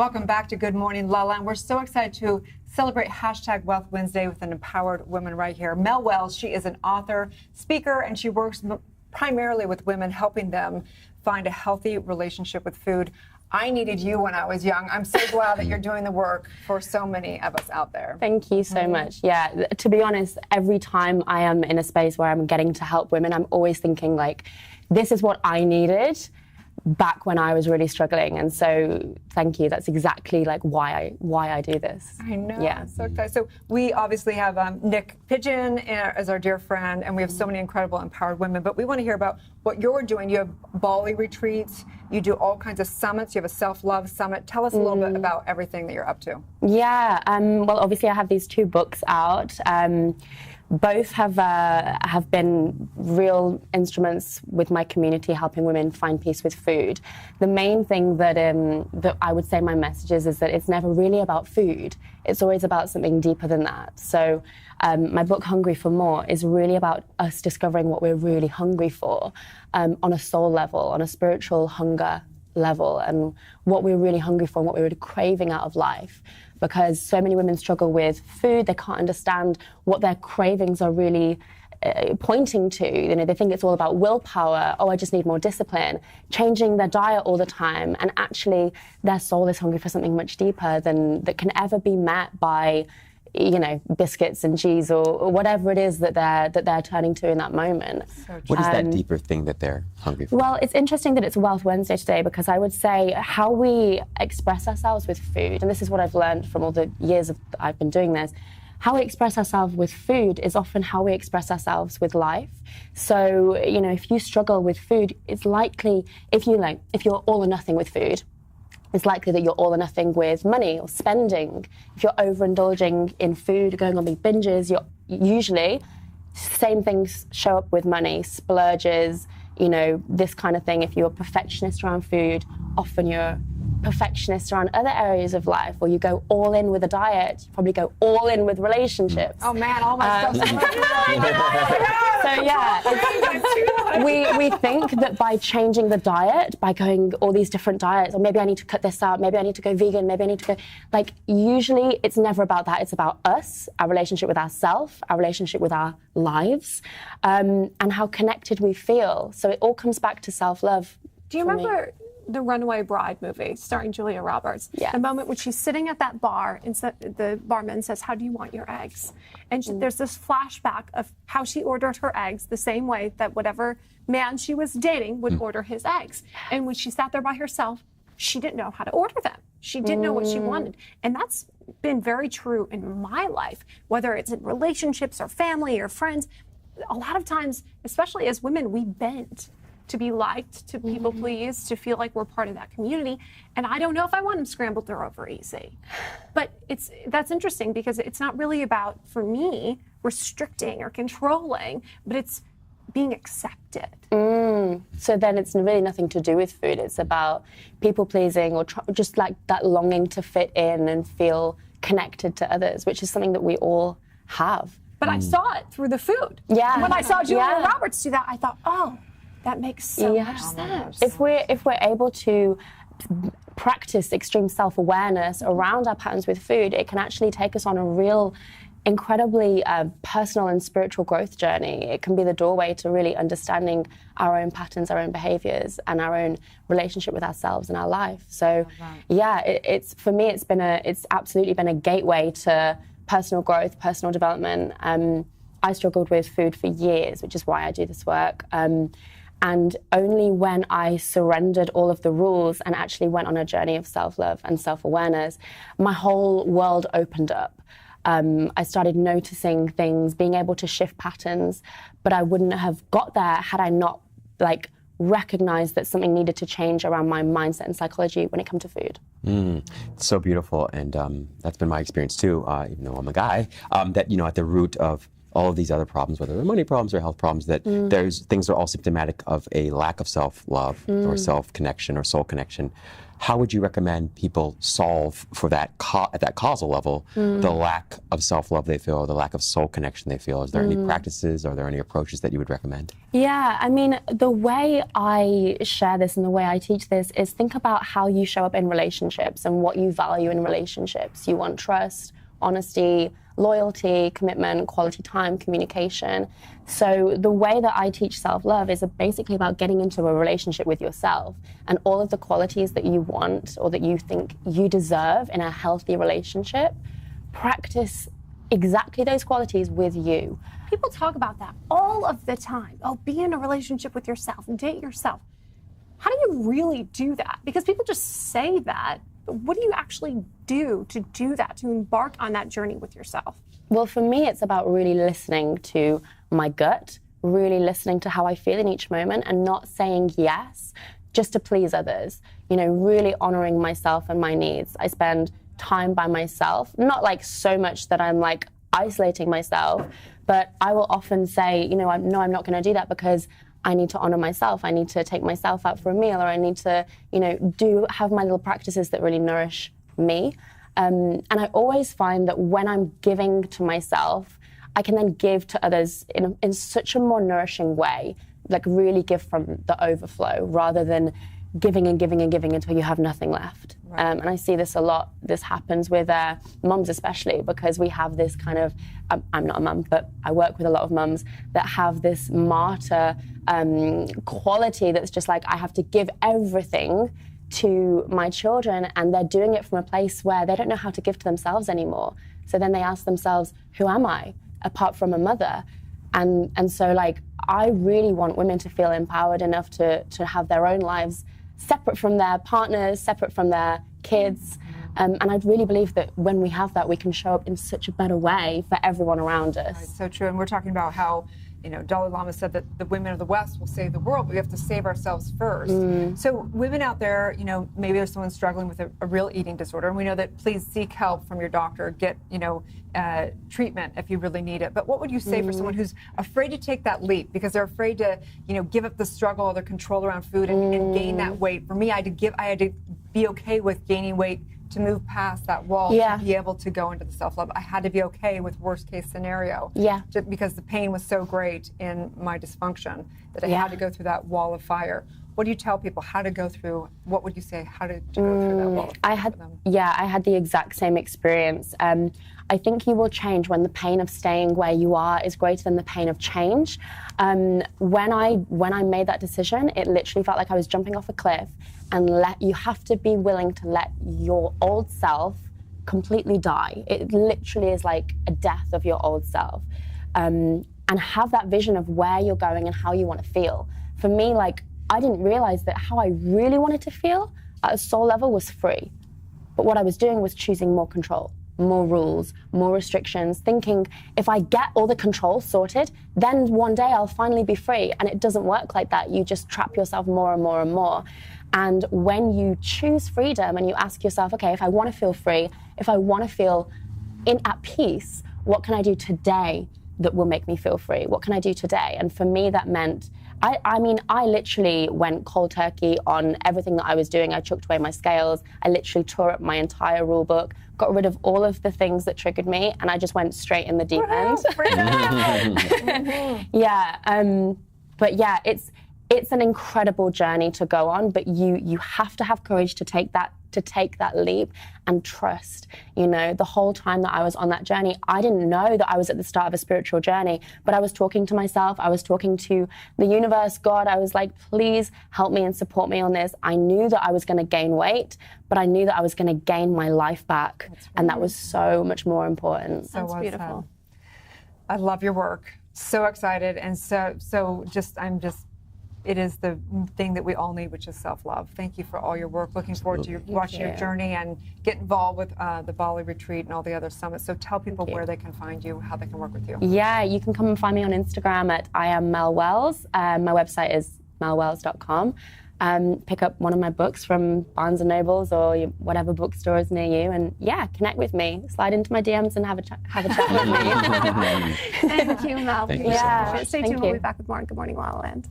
Welcome back to Good Morning LaLa, and we're so excited to celebrate Hashtag Wealth Wednesday with an empowered woman right here. Mel Wells, she is an author, speaker, and she works primarily with women, helping them find a healthy relationship with food. I needed you when I was young. I'm so glad that you're doing the work for so many of us out there. Thank you so much. Yeah, to be honest, every time I am in a space where I'm getting to help women, I'm always thinking like, this is what I needed back when I was really struggling. And so thank you. That's exactly like why I do this. I know. Yeah. I'm so excited. So we obviously have Nick Pigeon as our dear friend, and we have so many incredible empowered women, but we want to hear about what you're doing. You have Bali retreats, you do all kinds of summits, you have a self-love summit. Tell us a little bit about everything that you're up to. Yeah, well, obviously I have these 2 books out. Both have been real instruments with my community, helping women find peace with food. The main thing that I would say my message is that it's never really about food. It's always about something deeper than that. So my book, Hungry for More, is really about us discovering what we're really hungry for on a soul level, on a spiritual hunger level, and what we're really hungry for and what we're really craving out of life. Because so many women struggle with food, they can't understand what their cravings are really pointing to. You know, they think it's all about willpower. Oh, I just need more discipline. Changing their diet all the time, and actually, their soul is hungry for something much deeper than that can ever be met by, you know, biscuits and cheese or whatever it is that they're turning to in that moment. So what is that deeper thing that they're hungry for? Well, it's interesting that it's Wealth Wednesday today, because I would say how we express ourselves with food, and this is what I've learned from all the years I've been doing this, how we express ourselves with food is often how we express ourselves with life. So, you know, if you struggle with food, it's likely, if you're all or nothing with food, it's likely that you're all or nothing with money or spending. If you're overindulging in food, going on big binges, you're usually, same things show up with money, splurges, you know, this kind of thing. If you're a perfectionist around food, often you're perfectionist around other areas of life, or you go all in with a diet, you probably go all in with relationships. Oh man, all my stuff's So yeah, we think that by changing the diet, by going all these different diets, or maybe I need to cut this out, maybe I need to go vegan, maybe I need to go, like, usually it's never about that. It's about us, our relationship with ourselves, our relationship with our lives, and how connected we feel. So it all comes back to self-love. Do you remember the Runaway Bride movie starring Julia Roberts? Yeah. The moment when she's sitting at that bar and the barman says, "How do you want your eggs?" And there's this flashback of how she ordered her eggs the same way that whatever man she was dating would order his eggs. And when she sat there by herself, she didn't know how to order them. She didn't know what she wanted. And that's been very true in my life, whether it's in relationships or family or friends. A lot of times, especially as women, we bend to be liked, to people please, to feel like we're part of that community. And I don't know if I want them scrambled or over easy. But that's interesting, because it's not really about, for me, restricting or controlling, but it's being accepted. So then it's really nothing to do with food. It's about people pleasing, or just like that longing to fit in and feel connected to others, which is something that we all have. But I saw it through the food. Yeah. And when I saw Julia Roberts do that, I thought, oh, that makes so much sense. If we're able to practice extreme self-awareness around our patterns with food, it can actually take us on a real, incredibly personal and spiritual growth journey. It can be the doorway to really understanding our own patterns, our own behaviors, and our own relationship with ourselves and our life. So, it's for me, it's absolutely been a gateway to personal growth, personal development. I struggled with food for years, which is why I do this work. And only when I surrendered all of the rules and actually went on a journey of self-love and self-awareness, my whole world opened up. I started noticing things, being able to shift patterns, but I wouldn't have got there had I not recognized that something needed to change around my mindset and psychology when it comes to food. It's so beautiful, and that's been my experience too, even though I'm a guy, that, you know, at the root of all of these other problems, whether they're money problems or health problems, that there's things are all symptomatic of a lack of self-love or self-connection or soul connection. how would you recommend people solve for that at that causal level, the lack of self-love they feel, the lack of soul connection they feel? Is there any practices, are there any approaches that you would recommend? Yeah, I mean, the way I share this and the way I teach this is think about how you show up in relationships and what you value in relationships. You want trust, honesty, loyalty, commitment, quality time, communication. So the way that I teach self-love is basically about getting into a relationship with yourself and all of the qualities that you want or that you think you deserve in a healthy relationship. Practice exactly those qualities with you. People talk about that all of the time. Oh, be in a relationship with yourself, date yourself. How do you really do that? Because people just say that. What do you actually do that, to embark on that journey with yourself? Well, for me, it's about really listening to my gut, really listening to how I feel in each moment and not saying yes just to please others. You know, really honoring myself and my needs. I spend time by myself, not like so much that I'm like isolating myself, but I will often say, you know, I'm not going to do that because I need to honor myself. I need to take myself out for a meal, or I need to, you know, have my little practices that really nourish me. And I always find that when I'm giving to myself, I can then give to others in such a more nourishing way, like really give from the overflow rather than giving and giving and giving until you have nothing left. Right. And I see this a lot. This happens with mums especially, because we have this kind of, I'm not a mum, but I work with a lot of mums that have this martyr quality that's just like, I have to give everything to my children, and they're doing it from a place where they don't know how to give to themselves anymore. So then they ask themselves, who am I apart from a mother? And so like, I really want women to feel empowered enough to have their own lives separate from their partners, separate from their kids. And I really believe that when we have that, we can show up in such a better way for everyone around us. Right, so true. And we're talking about how, you know, Dalai Lama said that the women of the West will save the world, but we have to save ourselves first. So women out there, you know, maybe there's someone struggling with a real eating disorder, and we know that please seek help from your doctor, get, you know, treatment if you really need it. But what would you say for someone who's afraid to take that leap because they're afraid to, you know, give up the struggle or the control around food and gain that weight? For me, I had to be okay with gaining weight to move past that wall, to be able to go into the self-love. I had to be okay with worst case scenario. Just because the pain was so great in my dysfunction that I had to go through that wall of fire. What do you tell people how to go through? What would you say how to go through that wall of fire for them? I had the exact same experience. I think you will change when the pain of staying where you are is greater than the pain of change. When I made that decision, it literally felt like I was jumping off a cliff, and you have to be willing to let your old self completely die. It literally is like a death of your old self. And have that vision of where you're going and how you want to feel. For me, like, I didn't realize that how I really wanted to feel at a soul level was free. But what I was doing was choosing more control, more rules, more restrictions, thinking if I get all the control sorted, then one day I'll finally be free. And it doesn't work like that. You just trap yourself more and more and more. And when you choose freedom and you ask yourself, okay, if I want to feel free, if I want to feel at peace, what can I do today that will make me feel free? What can I do today? And for me, that meant, I literally went cold turkey on everything that I was doing. I chucked away my scales. I literally tore up my entire rule book, got rid of all of the things that triggered me, and I just went straight in the deep end. But yeah, it's an incredible journey to go on, but you have to have courage to take that leap and trust. You know, the whole time that I was on that journey, I didn't know that I was at the start of a spiritual journey, but I was talking to myself, I was talking to the universe, God. I was like, please help me and support me on this. I knew that I was going to gain weight, but I knew that I was going to gain my life back. Right. And that was so much more important. That's beautiful. I love your work. So excited. And it is the thing that we all need, which is self-love. Thank you for all your work. Looking forward to watching your journey and get involved with the Bali retreat and all the other summits. So tell people where they can find you, how they can work with you. Yeah, you can come and find me on Instagram at I am Mel Wells. My website is melwells.com. Pick up one of my books from Barnes & Nobles or whatever bookstore is near you, and connect with me. Slide into my DMs and have a chat with me. Thank you, Mel. Thank you so much. Stay tuned. We'll be back with more on Good Morning La La Land.